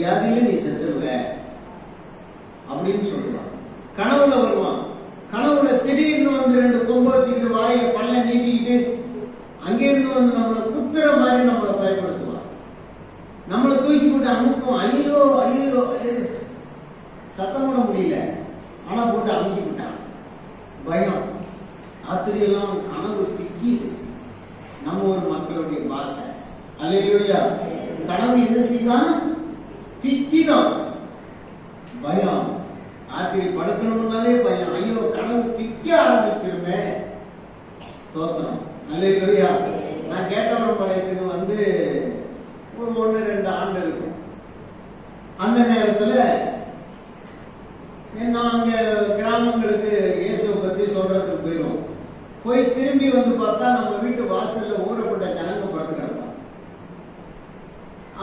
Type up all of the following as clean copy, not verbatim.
வியாதியில நீ செத்துருவ அப்படின்னு சொல்லுவான். கனவுல வருவான். கனவுல திடீர்னு வந்து 2 கொம்பு வச்சுக்கிட்டு வாயை பல்ல நீட்டிக்கிட்டு அங்கிருந்து வந்து நம்மளை குத்துற மாதிரி நம்மளை பயப்படுத்துவான். நம்மளை தூக்கி போட்டு அமுக்கும். ஐயோ ஐயோ சத்தம் போட முடியல, ஆனா போட்டு அமுக்கி விட்டான். பயம். ராத்திரியெல்லாம் கனவு பிக்கிது. நம்ம ஒரு மக்களுடைய பாஷை. அல்லேலூயா. கனவு என்ன செய்வான்? பிக்கிதான். பயம். ராத்திரி படுக்கணும்னாலே பயம். ஐயோ கனவு பிக்க ஆரம்பிச்சிருமே. தோத்திரம். அல்லேலூயா. நான் கேட்டவரம்பாளையத்துக்கு வந்து ஒரு 1-2 ஆண்டு இருக்கும். அந்த நேரத்துல நாங்க கிராமங்களுக்கு இயேசுவை பத்தி சொல்றதுக்கு போயிடும். போய் திரும்பி வந்து பார்த்தா நம்ம வீட்டு வாசல்ல ஊறப்பட்ட ஜனங்க படுத்து கிடப்பான்.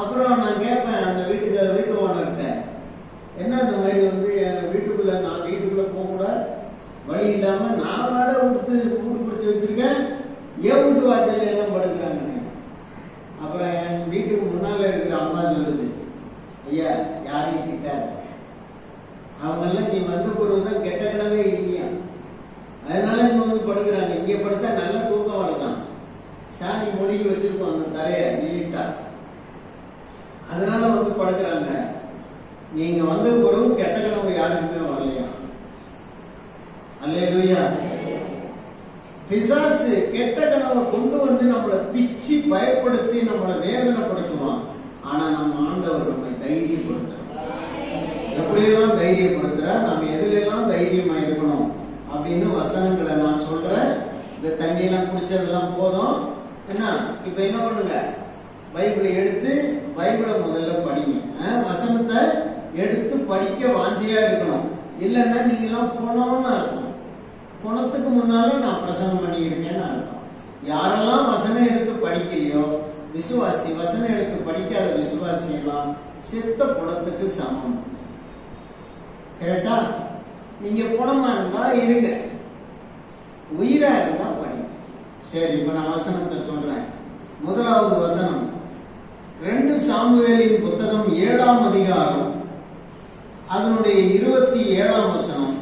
அப்புறம் நான் கேட்பேன் அந்த வீட்டு ஓனர்கிட்ட, என்ன இந்த மாதிரி வந்து என் வீட்டுக்குள்ள நான் வீட்டுக்குள்ள போக கூட வழி இல்லாம நான் வாடகை கொடுத்து கூட்டு பிடிச்சி வச்சிருக்கேன், ஏன் வீட்டு வாசல்ல எல்லாம் படுக்கிறாங்க. அப்புறம் என் வீட்டுக்கு முன்னால இருக்கிற அம்மா சொல்லுது, ஐயா யாரையும் திட்டாத, அவங்கெல்லாம் நீ வந்த பொருள்தான் கெட்ட கிடவே இல்லையா, அதனால இங்க வந்து படுக்கிறாங்க. இங்க படுத்தா நல்ல தூக்கம் வரதான், சாணி மொழி வச்சிருக்கோம் அந்த தரைய நீட்டா, அதனால வந்து படுக்கிறாங்க. நீங்க வந்த பொருள் கெட்ட கனவு யாருக்குமே வரலையா. அல்லேலூயா. பிசாசு கெட்ட கனவை கொண்டு வந்து நம்மளை பிச்சு பயப்படுத்தி நம்மளை வேதனைப்படுத்துவான். ஆனா நம்ம ஆண்டவர் நம்மை தைரியப்படுத்துறார். எப்படியெல்லாம் தைரியப்படுத்துறார், நம்ம எதுலாம் தைரியமா இருக்கணும் அப்படின்னு வசனங்களை நான் சொல்றேன். இந்த தண்ணியெல்லாம் குடிச்சதெல்லாம் போதும். என்ன இப்ப என்ன பண்ணுங்க, பைபிளை எடுத்து பைபிளை முதல்ல படிங்க. வசனத்தை எடுத்து படிக்க வாஞ்சியா இருக்கணும். இல்லைன்னா நீங்க எல்லாம் போனோம்னு அர்த்தம். போனத்துக்கு முன்னால நான் பிரசங்கம் பண்ணியிருக்கேன்னு அர்த்தம். யாரெல்லாம் வசனம் எடுத்து படிக்கலையோ விசுவாசி, வசனம் எடுத்து படிக்காத விசுவாசி எல்லாம் செத்த புணத்துக்கு சமம். கரெக்டா? நீங்க புணமா இருந்தா இருங்க, உயிரா இருந்தா படிங்க. சரி, இப்ப நான் வசனத்தை சொல்றேன். முதலாவது வசனம் 2 சாமுவேலின் புத்தகம் 7ஆம் அதிகாரம் அதனுடைய 27ஆம் வசனம்.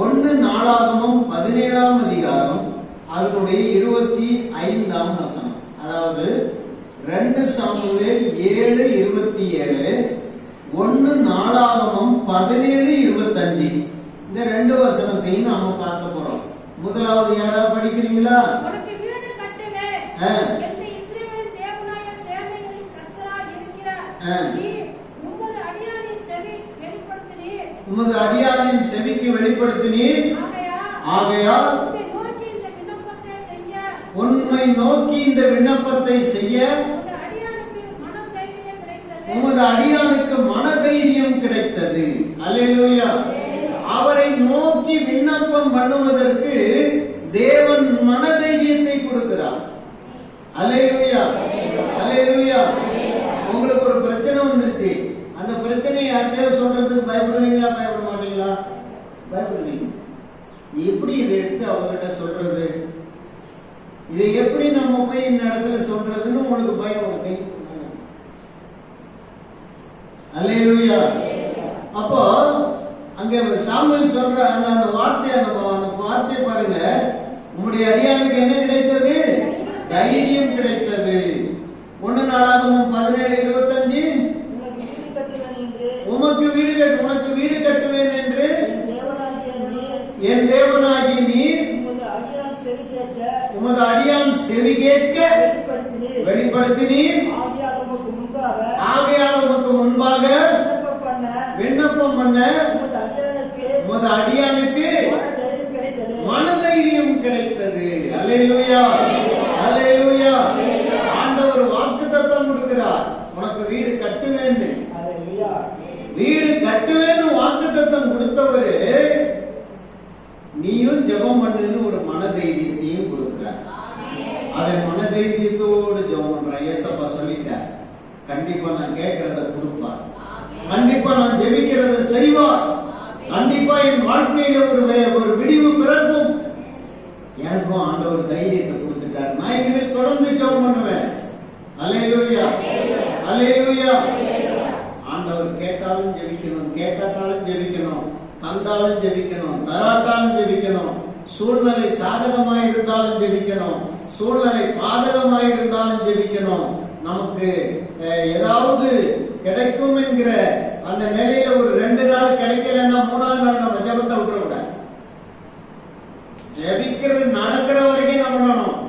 1 நாளாகமம் 17ஆம் அதிகாரம் அதனுடைய 25ஆம் வசனம். அதாவது 2 சாமுவேல் 7:27, 1 நாளாகமம் 17:25. இந்த 2 வசனத்தையும் நாம பார்க்க போறோம். முதலாவது யாராவது படிக்கிறீங்களா? உமது அடியானின் செவிக்கு வெளிப்படுத்தினீர், ஆகையால் உண்மை நோக்கி இந்த விண்ணப்பத்தை செய்ய உமது அடியானுக்கு மனதைரியம் கிடைத்தது. அல்லேலூயா. அவரை நோக்கி விண்ணப்பம் பண்ணுவதற்கு தேவன் மனதைரியத்தை கொடுக்கிறார். அல்லேலூயா. அல்லேலூயா. உங்களுக்கு ஒரு பிரச்சனை வந்துருச்சு, அந்த பிரச்சனையை யார்கிட்டயோ சொல்றதுக்கு பயப்படுவீங்களா? பயப்பட மாட்டீங்களா? பயப்படுவீங்க. எப்படி இதை எடுத்து அவர்கிட்ட சொல்றது, இதை எப்படி நம்ம போய் இந்த இடத்துல சொல்றதுன்னு உங்களுக்கு பயம். கை அல்லேலூயா. அப்போ அங்க சாமுவேல் சொல்ற அந்த வார்த்தை பாருங்க, உங்களுடைய அடியானுக்கு என்ன கிடைத்தது? தைரியம் கிடைத்தது. 1 நாளாகமம் 17:25, உனக்கு வீடு கட்டுவேன் என்று என் தேவனாகி நீர் உமது அடியான் செவி கேட்க வெளிப்படுத்தினீர், ஆகையால் உமக்கு முன்பாக விண்ணப்பம் பண்ண உமது அடியானுக்கு மனதைரியம் கிடைத்தது. அல்லேலூயா. அல்லேலூயா. ஆண்டவர் வாக்குத்தத்தம் கொடுக்கிறார், உனக்கு வீடு கட்டுவேன்னு. வீடு கட்டுவேன்னு வாக்குத்தத்தம் கொடுத்தவரு நீயும் ஜெபம் பண்ணுன்னு ஒரு மனதைரியத்தையும் கொடுக்கிறார். அவன் மனதைரியத்தோடு ஜெபம் பண்றான். ஏசப்பா சொல்லிட்டார், கண்டிப்பா நான் கேட்கிறத கொடுப்பார், கண்டிப்பா நான் ஜெபிக்கிறத செய்வார், கண்டிப்பா என் வாழ்க்கையில ஒரு விடிவு பிறக்கும். எனக்கும் ஆண்டவர் தைரியத்தை கொடுத்துட்டார். நான் இனிமே தொடர்ந்து ஜெபம் பண்ணுவேன். அல்லேலூயா. அல்லேலூயா. ஆண்டவர் கேட்டாலும் ஜெபிக்கணும், கேட்டாலும் ஜெபிக்கணும், தந்தாலும் ஜெபிக்கணும், தராட்டாலும் ஜெபிக்கணும். சூழ்நிலை சாதகமாய் இருந்தாலும் ஜெபிக்கணும், சூழ்நிலை பாதகமாய் இருந்தாலும் ஜெபிக்கணும். நமக்கு ஏதாவது கிடைக்கும் என்கிற அந்த நிலையில ஒரு 2 நாள் கிடைக்கலன்னா 3ஆவது நாள் நம்ம ஜெபத்தை விட்டுறக்கூடாது. ஜெபிக்கிறது நடக்கிற வரைக்கும் நம்ம பண்ணணும்,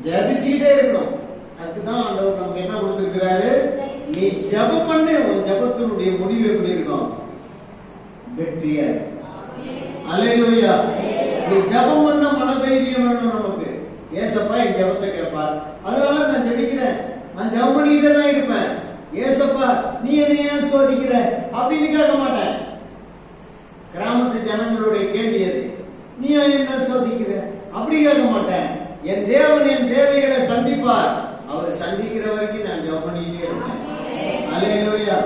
ஜெபிச்சுக்கிட்டே இருக்கணும். அதுக்குதான் ஆண்டவர் நமக்கு என்ன கொடுத்திருக்கிறாரு, நீ ஜெபம் பண்ணு, உன் ஜெபத்தினுடைய முடிவு எப்படி இருக்கும், வெற்றியா. அல்லேலூயா. நீ ஜெபம் பண்ண மனதைரியம் வேணும் நமக்கு. ஏசப்பா என் ஜெபத்தை கேட்பார், அதனால நான் ஜெபிக்கிறேன், நான் ஜெபம் பண்ணிக்கிட்டே தான் இருப்பேன். ஏசப்பா நீ என்ன ஏன் சோதிக்கிற அப்படின்னு கேட்க மாட்டேன். கிராமத்து ஜனங்களுடைய கேள்வி அது, நீ என்ன சோதிக்கிற அப்படி கேட்க மாட்டேன். என் தேவன் என் தேவைகளை சந்திப்பார், அவர் சந்திக்கிற வரைக்கும் நான் ஜெபம் பண்ணிக்கிட்டே இருப்பேன். அல்லேலூயா.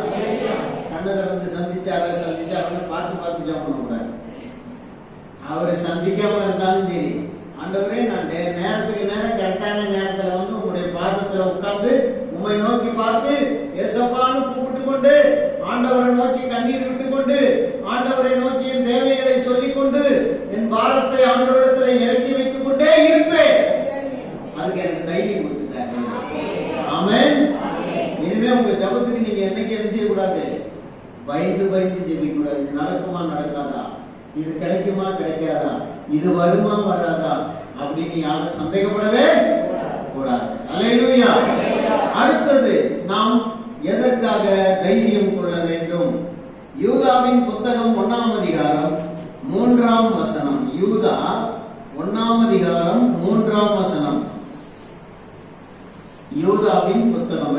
கண்ணை திறந்து சந்திச்சாருன்னு பார்த்து ஜெபம் பண்ணக்கூடாது. அவர் சந்திக்காம இருந்தாலும் சரி, ஆண்டவரே நான் நேரத்துக்கு நேரம் கரெக்டான நேரத்துல வந்து உங்களுடைய பாதத்துல உட்கார்ந்து உம்மை நோக்கி பார்த்து ஏசப்பான்னு கூப்பிட்டு கொண்டு, ஆண்டவரை நோக்கி கண்ணீர் விட்டு கொண்டு, ஆண்டவரை நோக்கி என் தேவைகளை சொல்லிக் கொண்டு, என் பாரத்தை ஆண்டவரிடத்துல இறக்கி வைத்துக் கொண்டே இருப்பேன். அதுக்கு எனக்கு தைரியம் கொடுத்துட்டாங்க. ஆமென். இனிமே உங்க ஜபத்துக்கு நீங்க என்னைக்கு என்ன செய்யக்கூடாது, பயந்து ஜெபிக்க கூடாது. இது நடக்குமா நடக்காதா, இது கிடைக்குமா கிடைக்காதா, இது வருமா வராதா அப்படின்னு யாரும் சந்தேகப்படவே கூடாது. அல்லேலூயா. அடுத்தது நாம் எதற்காக தைரியம் கொள்ள வேண்டும்? யூதாவின் புத்தகம் 1ஆம் அதிகாரம் 3ஆம் வசனம். யூதா 1ஆம் அதிகாரம் 3ஆம் வசனம். யூதாவின் புத்தகம்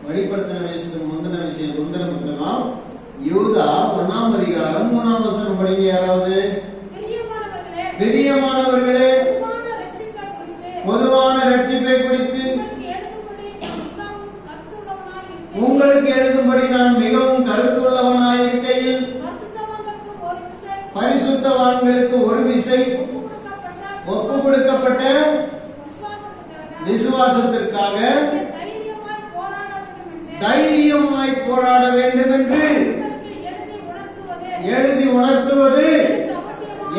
வெளிப்படுத்தின விஷயம் முந்தின புத்தகம் யூதா 1ஆம் அதிகாரம் 3ஆம் வசனம் படிங்க யாராவது. பிரியமானவர்களே, பொதுவான ரட்சிப்பை குறித்து உங்களுக்கு எழுதும்படி நான் மிகவும் கருத்துள்ளவனாயிருக்கையில் பரிசுத்தவான்களுக்கு ஒரு விசை ஒப்பு கொடுக்கப்பட்ட விசுவாசத்திற்காக தைரியமாய் போராட வேண்டும் என்று எழுதி உணர்த்துவது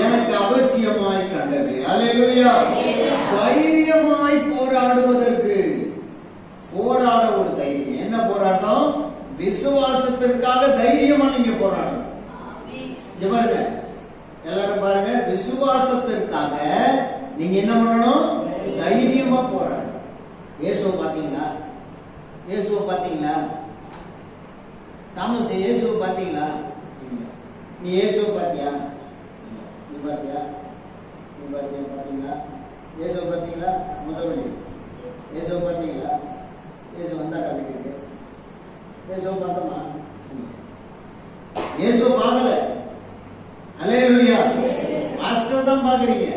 எனக்கு அவசியமாய் கண்டது. அல்லேலூயா. தைரியமாய் போராடுவதற்கு, போராட ஒரு தைரியம். என்ன போராட்டம்? விசுவாசத்திற்காக தைரியமா நீங்க போராடணும். பாருங்க, எல்லாரும் பாருங்க, விசுவாசத்திற்காக நீங்க என்ன பண்ணணும்? தைரியமா போராடணும். இயேசுவை பாத்தீங்களா? இயேசுவை பாத்தீங்களா? தாமஸ் இயேசுவை பாத்தீங்களா? நீ இயேசுவை பாத்தியா? நீ பாத்தியா? பாத்தீங்களா? இயேசுவை பாத்தீங்களா? முதல் இயேசுவை பாத்தீங்களா? இயேசு வந்தாரா வீட்டுக்கு? இயேசுவை பார்த்தோமா? இயேசுவை பார்க்கல. அல்லேலூயா. பாஸ்டர் தான் பாக்குறீங்க.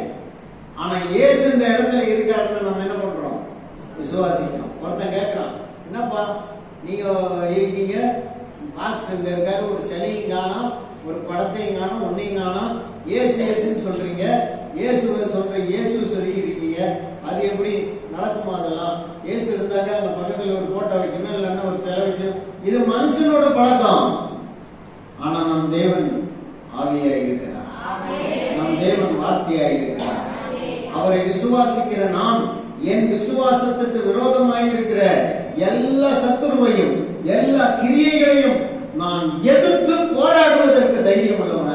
ஆனா இயேசு இந்த இடத்துல இருக்காருன்னு நம்ம என்ன பண்றோம்? விசுவாசிக்கிறோம். ஒருத்தன் கேட்கிறான், என்னப்பா நீங்க இருக்கீங்க, பாஸ்டர் இங்க இருக்காரு, ஒரு சிலையும் காணோம், ஒரு படத்தையும் காணோம், ஒன்னையும் காணோம், இயேசுன்னு சொல்றீங்க, இயேசுவை சொல்ற இயேசு சொல்லி இருக்கீங்க, அது எப்படி நடக்குமா? அதெல்லாம் இயேசு இருந்தாக்க அவங்க பக்கத்துல ஒரு போட்டோ வைக்கணும், இல்லைன்னா ஒரு சிலை வைக்கணும். இது மனுஷனோட பழக்கம். ஆனா நம் தேவன் ஆவியா இருக்கிறார், நம் தேவன் வார்த்தையா இருக்கிறார். அவரை விசுவாசிக்கிற நான் என் விசுவாசத்துக்கு விரோதமாய் இருக்கிற எல்லா சத்துருவையும் எல்லா கிரியைகளையும் நான் எதிர்த்து போராடுவதற்கு தைரியம் உள்ளவன.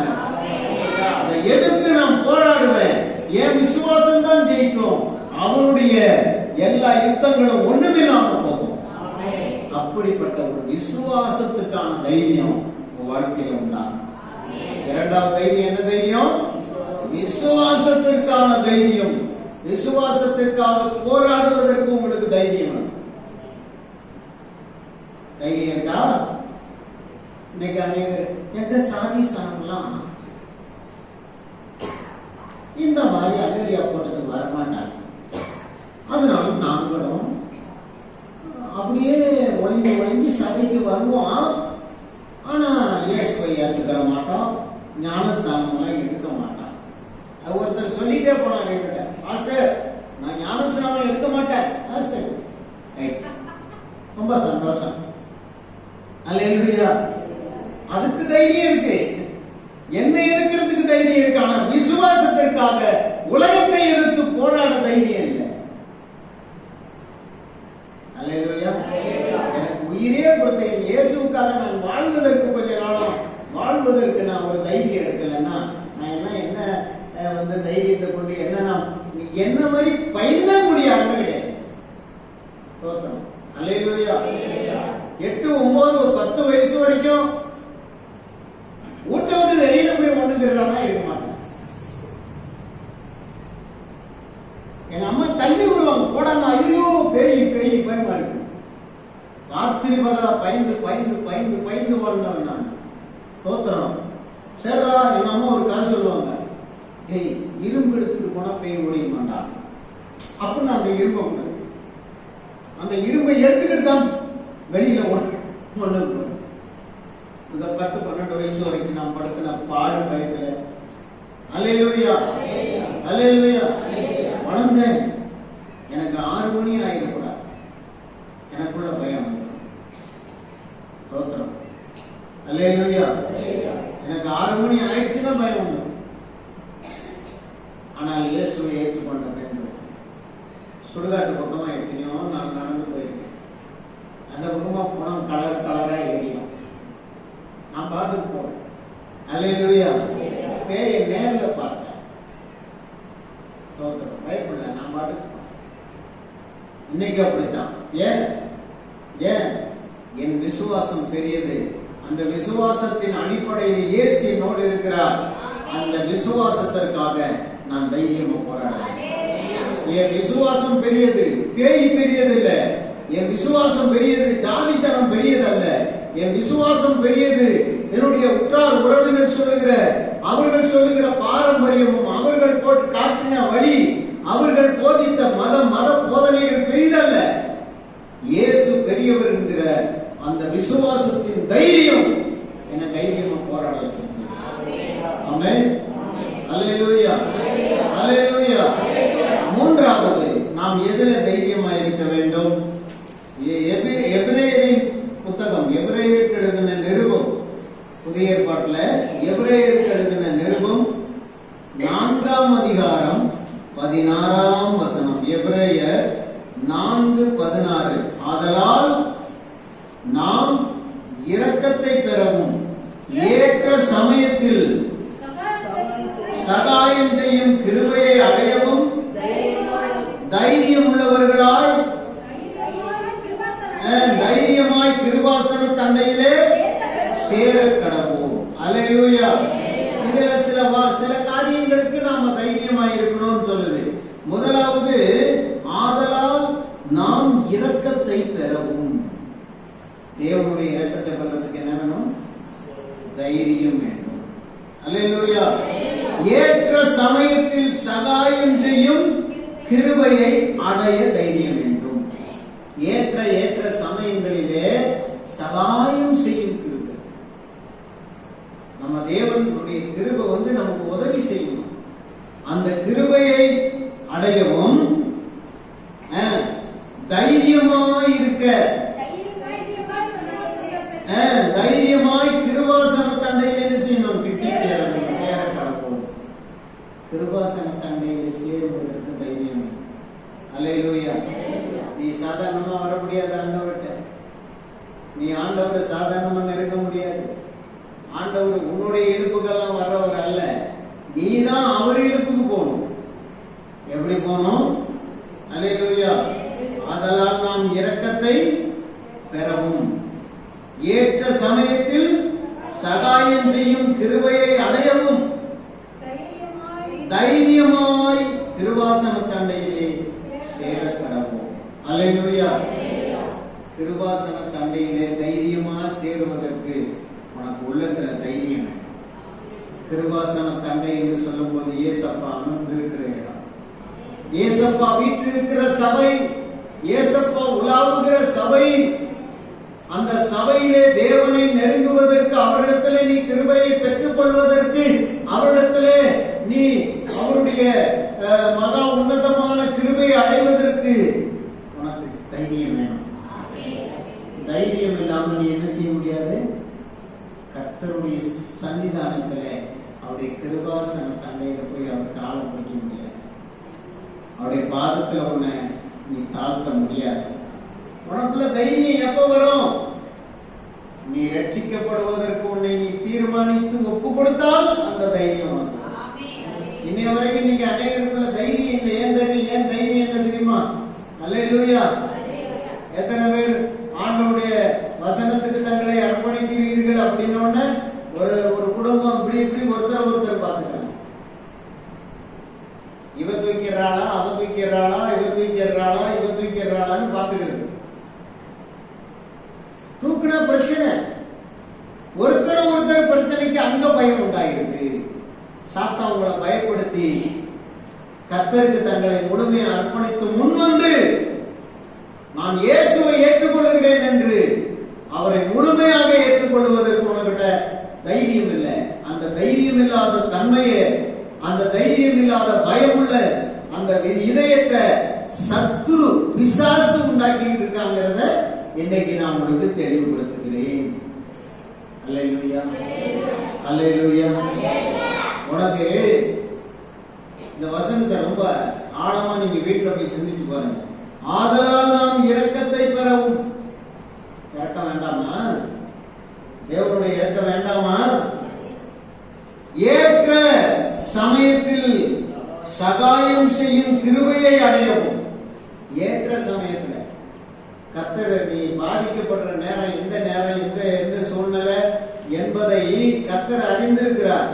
அதை எதிர்த்து நான் போராடுவேன். என் விசுவாசம் தான் ஜெயிக்கும். அவனுடைய எல்லா யுத்தங்களும் ஒண்ணுமில்லாம போகும். அப்படிப்பட்ட ஒரு விசுவாசத்துக்கான தைரியம் வாழ்க்கையில உண்டாகும். இரண்டாவது தைரியம் என்ன தைரியம்? விசுவாசத்திற்கான தைரியம். விசுவாசத்திற்காக போராடுவதற்கு உங்களுக்கு தைரியம். தைரியம் இருக்கா? இன்னைக்கு அநேகர் எந்த சாதி சாணம்லாம் இந்த மாதிரி அகலியா போட்டதுக்கு வரமாட்டாங்க. அதனால நாங்களும் அப்படியே ஒழுங்கி சபைக்கு வருவோம். ஆனா இயேசுவை ஏற்றுக்கிற மாட்டோம், ஞானஸ்நானம் எடுக்க மாட்டோம். அது ஒருத்தர் சொல்லிட்டே போனாங்க, மாஸ்டர் நான் ஞானஸ்நானம் எடுக்க மாட்டேன். சரி, ரொம்ப சந்தோஷம். அல்லேலூயா. அதுக்கு தைரியம் இருக்கு, என்ன எதிர்க்கிறதுக்கு தைரியம் இருக்கு. ஆனா விசுவாசத்திற்காக உலகத்தை எதிர்த்து போராட தைரியம் இல்லை. அல்லேலூயா. எனக்கு உயிரே கொடுத்த இயேசுவுக்காக நான் வாழ்வதற்கு கொஞ்ச காலம் வாழ்வதற்கு நான் ஒரு தைரியம் எடுக்கலன்னா நான் என்ன தைரியத்தை கொண்டு என்ன மாதிரி பயந்த முடியாது கிடையாது. அல்லேலூயா. 8, 9, 10 வயசு வரைக்கும் வீட்டை விட்டு வெளியில போய் ஒண்ணுங்கிறானா இருக்க மாட்டேன். எங்க அம்மா தள்ளி விடுவாங்க, போடாம ஐயோ பேய் பேய் பயமா இருக்கு. ராத்திரி பகலா பயந்து பயந்து பயந்து பயந்து வாழ்ந்தவன் நான். தோத்திரம். சரிடா, எங்க அம்மா ஒரு கதை சொல்லுவாங்க, ஏய் இரும்பு எடுத்துட்டு போனா பேய் ஓடிக்க மாட்டான் அப்படின்னு. அந்த இரும்பை எடுத்துக்கிட்டு தான் வெளியில ஒண்ணு. இந்த 10, 12 வயசு வரைக்கும் நான் படுத்தின பாடு பயத்துல. அல்லேலூயா, அல்லேலூயா. வளர்ந்தேன். எனக்கு 6 மணி ஆயிடக்கூடாது, எனக்குள்ள பயம். தோத்திரம். அல்லேலூயா. எனக்கு 6 மணி ஆயிடுச்சுன்னா பயம் உண்டு. ஆனால் இயேசுவை ஏற்றுக்கொண்ட பெண்கள் சுடுகாட்டு பக்கமா எத்தனையோ நான் நடந்து போயிருக்கேன். அந்த பக்கமா போனா கலர் கலரா எரியும். நான் பாட்டுக்கு போறேன். அல்லேலூயா. பேயை நேர்ல பார்த்தேன். தோத்திரம். பயப்படல, நான் பாட்டுக்கு போறேன். இன்னைக்கு அப்படித்தான். ஏன் என் விசுவாசம் பெரியது. அந்த விசுவாசத்தின் அடிப்படையில் இயேசு என்னோடு இருக்கிறார். அந்த விசுவாசத்திற்காக நான் தைரியமா போராடுறேன். என் விசுவாசம் பெரியது, பேய் பெரியது இல்ல. என் விசுவாசம் பெரியது, ஜாதி ஜனம் பெரியது அல்ல. என் விசுவாசம் பெரியது. என்னுடைய உற்றார் உறவினர் அவர்கள் சொல்லுகிற பாரம்பரியமும் அவர்கள் போட்டு காட்டின வழி, அவர்கள் போதித்த மத போதனைகள் பெரிதல்ல. இயேசு பெரியவர் என்கிற அந்த விசுவாசத்தின் தைரியம் என்ன தைரியமா போராட வச்சிருக்கேன். ஆமென். அல்லேலூயா, அல்லேலூயா. மூன்றாவது, நாம் எதில தைரியமா இருக்க வேண்டும்? எபிரேயரின் புத்தகம், எபிரேயருக்கு எழுதின நிருபம், புதிய ஏற்பாட்டுல எபிரேயருக்கு எழுதின நிருபம் 4ஆம் அதிகாரம் 16ஆம் வசனம். எபிரேயர் 4:16. ஆதலால் நாம் இரக்கத்தை பெறவும் ஏற்ற சமயத்தில் சகாயம் செய்யும் கிருபையை அடையவும் தைரியம் உள்ளவர்களாய் தைரியமாய் கிருபாசன தண்டையிலே சேர கடவோம். அல்லேலூயா. இதுல சில காரியங்களுக்கு நாம தைரியமாய் இருக்கணும்னு சொல்லுது. முதலாவது, ஆதலால் நாம் இரக்கத்தை பெறவும். தேவனுடைய இரக்கத்தை பெறறதுக்கு என்ன வேணும்? தைரியம் வேண்டும். அல்லேலூயா. ஏற்ற சமயத்தில் சகாயம் செய்யும் கிருபையை அடைய தைரியம் வேண்டும். ஏற்ற சமயங்களிலே சகாயம் செய்யும் கிருபை. நம்ம தேவனுடைய கிருபை நமக்கு உதவி செய்யும். அந்த கிருபையை அடையவும் தைரியமாய் இருக்க, தைரியமாய் கிருபாசன தண்டையில் என்ன செய்யணும்? கிட்டி சேர கடப்போம். கிருபாசன தண்டையில் சேருவதற்கு தைரியம். அல்லேலூயா. நீ சாதாரணமா வர முடியாது ஆண்டவர்கிட்ட. நீ ஆண்டவரை சாதாரணமா நெருங்க முடியாது. ஆண்டவர் உன்னுடைய இழுப்புக்கெல்லாம் வர்றவர் அல்ல. நீ தான் அவர் இழுப்புக்கு போகணும். எப்படி போகணும்? அல்லேலூயா. ஆதலால் நாம் இரக்கத்தை பெறவும் ஏற்ற சமயத்தில் சகாயம் செய்யும் கிருபையை அடையவும் தைரியமாய் கிருபாசன தண்டையிலே சேர கடவோம். அல்லேலூயா. கிருபாசன தண்டையிலே தைரியமா சேருவதற்கு உனக்கு உள்ளத்துல தைரியம். கிருபாசன தண்டை என்று சொல்லும் போது ஏசப்பா அமர்ந்திருக்கிற இடம், ஏசப்பா வீற்றிருக்கிற சபை, ஏசப்பா உலாவுகிற சபை. அந்த சபையிலே தேவனை நெருங்குவதற்கு, அவரிடத்திலே நீ கிருபையை பெற்றுக் கொள்வதற்கு, அவரிடத்திலே நீ அவருடைய மகா உன்னதமான கிருபையை அடைவதற்கு உனக்கு தைரியம் வேணும். தைரியம் இல்லாமல் நீ என்ன செய்ய முடியாது? கர்த்தருடைய சன்னிதானத்துல அவருடைய கிருபாசன தண்டையில போய் அவர் காலம் பிடிக்க முடியாது. அவருடைய பாதத்துல உன்னை நீ தாழ்த்த முடியாது. உனக்குள்ள தைரியம் எப்ப வரும்? நீ ரட்சிக்கப்படுவதற்கு உன்னை நீ தீர்மானித்து ஒப்பு கொடுத்தால் அந்த தைரியம் வரும். இன்னைய வரைக்கும் நீங்க அநேகருக்குள்ள தைரியம் இல்லை. ஏன் தைரியம் இல்லை தெரியுமா? அல்லேலூயா. எத்தனை பேர் ஆண்டவருடைய வசனத்துக்கு தங்களை அர்ப்பணிக்கிறீர்கள் அப்படின்னோடனே ஒரு குடும்பம் இப்படி ஒருத்தர் பார்த்துக்கிறாங்க. இவ தூக்கிறாளா, அவ தூக்கிறாளா, இவ தூக்கிறாளான்னு பார்த்துக்கிறது. தூக்குனா பிரச்சனை, ஒருத்தர் பிரச்சனைக்கு அங்க பயம் உண்டாகிறது. சாத்தான் உங்களை பயப்படுத்தி கர்த்தருக்கு தங்களை முழுமையை அர்ப்பணித்து முன்வந்து நான் இயேசுவை ஏற்றுக்கொள்கிறேன் என்று அவரை முழுமையாக ஏற்றுக்கொள்வதற்கு உனக்கிட்ட தைரியம் இல்லை. அந்த தைரியம் இல்லாத தன்மையை, அந்த தைரியம் இல்லாத பயமுள்ள அந்த இதயத்தை சத்துரு பிசாசு உண்டாக்கிட்டு இருக்காங்கிறத இன்னைக்கு நான் உங்களுக்கு தெளிவுபடுத்துகிறேன். அல்லேலூயா, அல்லேலூயா. உனக்கு இந்த வசனத்தை ரொம்ப ஆழமா நீங்க வீட்டுல போய் சிந்திச்சு பாருங்க. ஆதலால் நாம் இரக்கத்தை பெறவும். இரக்கம் வேண்டாமா? தேவனுடைய இரக்கம் வேண்டாமா? ஏற்ற சமயத்தில் சகாயம் செய்யும் கிருபையை அடையவும். ஏற்ற சமயத்துல கர்த்தர் நீ பாதிக்கப்படுற நேரம் எந்த சூழ்நிலை என்பதை கர்த்தர் அறிந்திருக்கிறார்.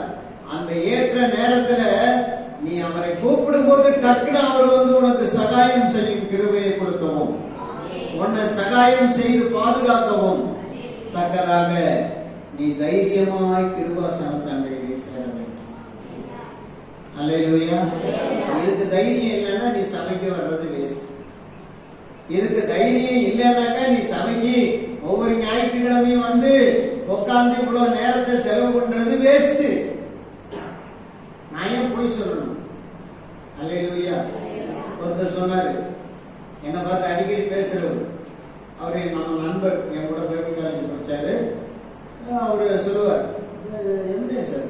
அந்த ஏற்ற நேரத்துல நீ அவரை கூப்பிடும் போது டக்குனு அவர் உனக்கு சகாயம் செய்யும் கிருபையை கொடுக்கவும், உன்னை சகாயம் செய்து பாதுகாக்கவும் தக்கதாக நீ தைரியமாய் கிருபாசன தண்டையை சேர வேண்டும். அல்லேலூயா. இதுக்கு தைரியம் இல்லைன்னா நீ சபைக்கு வர்றது வேஸ்ட். இதுக்கு தைரியம் இல்லைன்னாக்கா நீ சபைக்கு ஒவ்வொரு ஞாயிற்றுக்கிழமையும் வந்து உட்கார்ந்து இவ்வளவு நேரத்தை செலவு பண்றது வேஸ்ட். நான் ஏன் போய் சொல்லணும்? அல்லேலூயா. ஒருத்தர் சொன்னாரு, என்ன பார்த்து அடிக்கடி பேசுறவர், அவரு நம்ம நண்பர், என் கூட பேபி காலேஜ் படிச்சாரு. அவரு சொல்லுவார், என்ன சார்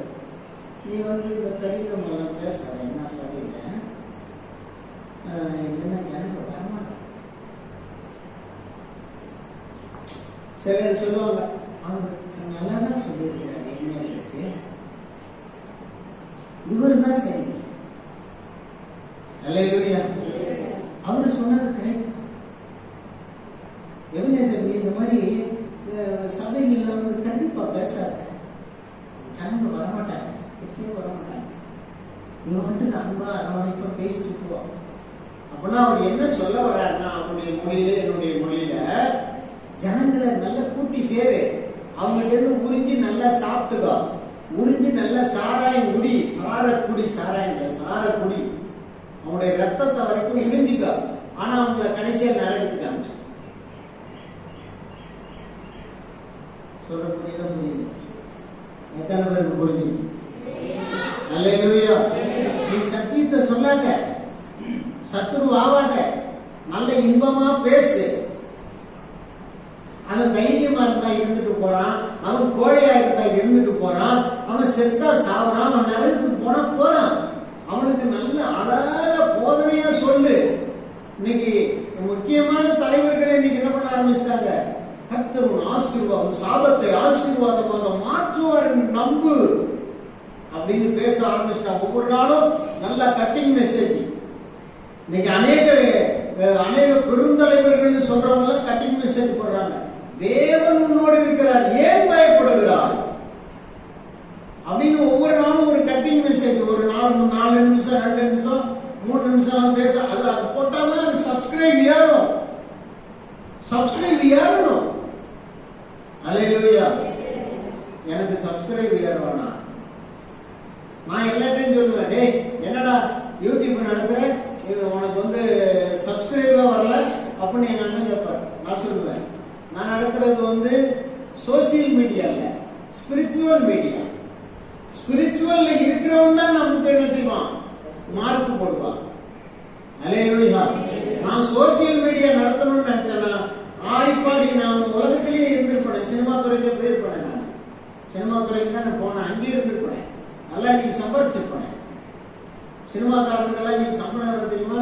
நீ இந்த கடிதம் எல்லாம் பேசாத, என்ன சபையில என்ன ஜனங்க வரமாட்டாங்க. சிலர் சொல்லுவாங்க, அவங்க நல்லா தான் சொல்லியிருக்கிறாரு எம்எஸ்க்கு, இவர் தான் சரி. அல்லேலூயா. அவரு சொன்னது கரெக்ட். எம்எஸ்க்கு நீ இந்த மாதிரி சபையில் வந்து கண்டிப்பா பேசாத, ஜனங்க வரமாட்டாங்க, எப்படியும் வரமாட்டாங்க. இவன் வந்துட்டு அன்பா அரவணைப்பா பேசிட்டு போவான். அப்படின்னா அவர் என்ன சொல்ல வர்றாருன்னா, அவருடைய மொழியில என்னுடைய மொழியில ஜனங்களை நல்லா கூட்டி சேரு, அவங்கள்ட்ட இருந்து உறிஞ்சி நல்லா சாப்பிட்டுக்கோ, உறிஞ்சி நல்லா சாராயம் குடி, சாரக்குடி அவனுடைய ரத்தத்தை வரைக்கும் உறிஞ்சிக்கோ. ஆனா அவங்களை கடைசியா நரகத்துக்கு காமிச்சு சொல்ற புரியல, புரியுது? எத்தனை பேருக்கு புரிஞ்சிச்சு? அல்லேலூயா. நீ சத்தியத்தை சொல்லாத, சத்துரு ஆவாத, நல்ல இன்பமா பேசு. அவன் தைரியமா இருந்தா இருந்துட்டு போறான், அவன் கோழையா இருந்தா இருந்துட்டு போறான், அவன் செத்தா சாவுறான், அவன் நரகத்துக்கு போறான். அவனுக்கு நல்ல அழக போதனையா சொல்லு. இன்னைக்கு முக்கியமான தலைவர்களை இன்னைக்கு என்ன பண்ண ஆரம்பிச்சிட்டாங்க? கர்த்தர் ஆசீர்வாதம், சாபத்தை ஆசீர்வாதமாக மாற்றுவார் நம்பு அப்படின்னு பேச ஆரம்பிச்சிட்டாங்க. ஒவ்வொரு நாளும் நல்ல கட்டிங் மெசேஜ். இன்னைக்கு அநேக பெருந்தலைவர்கள் சொல்றவங்க கட்டிங் மெசேஜ் போடுறாங்க. தேவன் உன்னோடு இருக்கிறார், ஏன் பயப்படுகிறார் அப்படின்னு ஒவ்வொரு நாளும் ஒரு கட்டிங் மெசேஜ். ஒரு 4 நிமிஷம் 2 நிமிஷம் 3 நிமிஷம் பேச, அது போட்டாதான் சப்ஸ்கிரைப் ஏறணும். அல்லேலூயா. எனக்கு சப்ஸ்கிரைப் ஏறுவானா? நான் எல்லாத்தையும் சொல்லுவேன், டேய் என்னடா யூடியூப் நடத்துற, உனக்கு வந்து சப்ஸ்கிரைபா வரல அப்படின்னு எங்க அண்ணன் கேட்பார். நான் சொல்லுவேன், நான் நடத்துறது வந்து சோசியல் மீடியா இல்ல, ஸ்பிரிச்சுவல் மீடியா. ஸ்பிரிச்சுவல்ல இருக்கிறவன் தான் நமக்கு என்ன செய்வான்? மார்க் போடுவான். அல்லேலூயா. நான் சோசியல் மீடியா நடத்தணும்னு நினைச்சேன்னா ஆடிப்பாடி நான் உலகத்திலேயே இருந்திருப்பேன், சினிமா துறைக்கு போயிருப்பேன். நான் சினிமா துறைக்கு தான் நான் போனேன், அங்கேயே இருந்துருப்பேன், நல்லா இன்னைக்கு சம்பாதிச்சிருப்பேன். சினிமாக்காரனுக்கெல்லாம் இன்னைக்கு சம்பளம் எவ்வளோ தெரியுமா?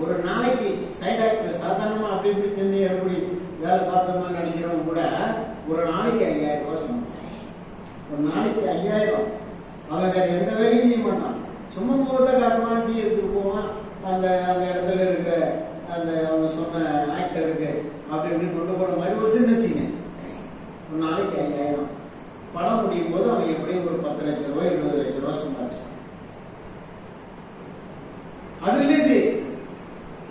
ஒரு நாளைக்கு சைட் ஆக்டர் சாதாரணமாக அப்படி இப்படி நின்று எப்படி வேலை பார்த்தோமா நடிக்கிறவங்க கூட ஒரு நாளைக்கு 5000 ரூபா சம்பளம். ஒரு நாளைக்கு 5000. அவன் வேற எந்த வேலையும் செய்ய மாட்டான், சும்மா முகத்தை காட்டுவான், டீ எடுத்துட்டு போவான், அந்த அந்த இடத்துல இருக்கிற அந்த அவங்க சொன்ன ஆக்டருக்கு அப்படி இப்படி கொண்டு போகிற மாதிரி ஒரு சின்ன சீனு. ஒரு நாளைக்கு 5000. படம் முடியும் போது அவன் எப்படியும் ஒரு 10 லட்ச ரூபாய் 20 லட்ச ரூபாய் சம்பாதிச்சான். அதுல இது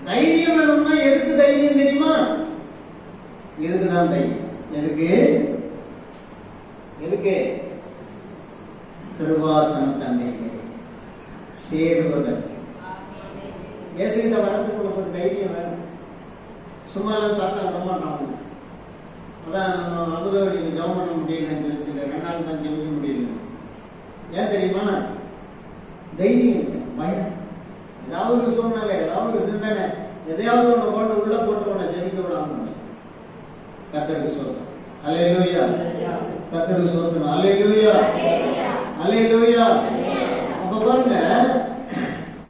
தைரியம் வேணும்னா எதுக்கு தைரியம் தெரியுமா? இதுக்குதான் தைரியம். எதுக்கு? எதுக்கு? கிருபாசனம் தன்னையிலே சேருவதற்கு. இயேசுகிட்ட வரதுக்கு ஒரு தைரியம் வேணும். சும்மாலாம் சாப்பிட்டா வரமாட்டாங்க. அதான் நம்ம அமுதவழிக்கு ஜெபம் பண்ண முடியலன்னு வச்சுக்க, 2 நாள் தான் ஜெபிக்க முடியல. ஏன் தெரியுமா? தைரியம் இல்லை, பயம். ஏதாவது ஒரு சூழ்நிலை, ஏதாவது ஒரு சிந்தனை, எதையாவது ஒன்று கொண்டு உள்ள போட்டு உன்னை ஜெபிக்க விடாம. கர்த்தருக்கு ஸ்தோத்திரம். அல்லேலூயா. கர்த்தருக்கு ஸ்தோத்திரம். அல்லேலூயா. அல்லேலூயா. அப்ப பாருங்க,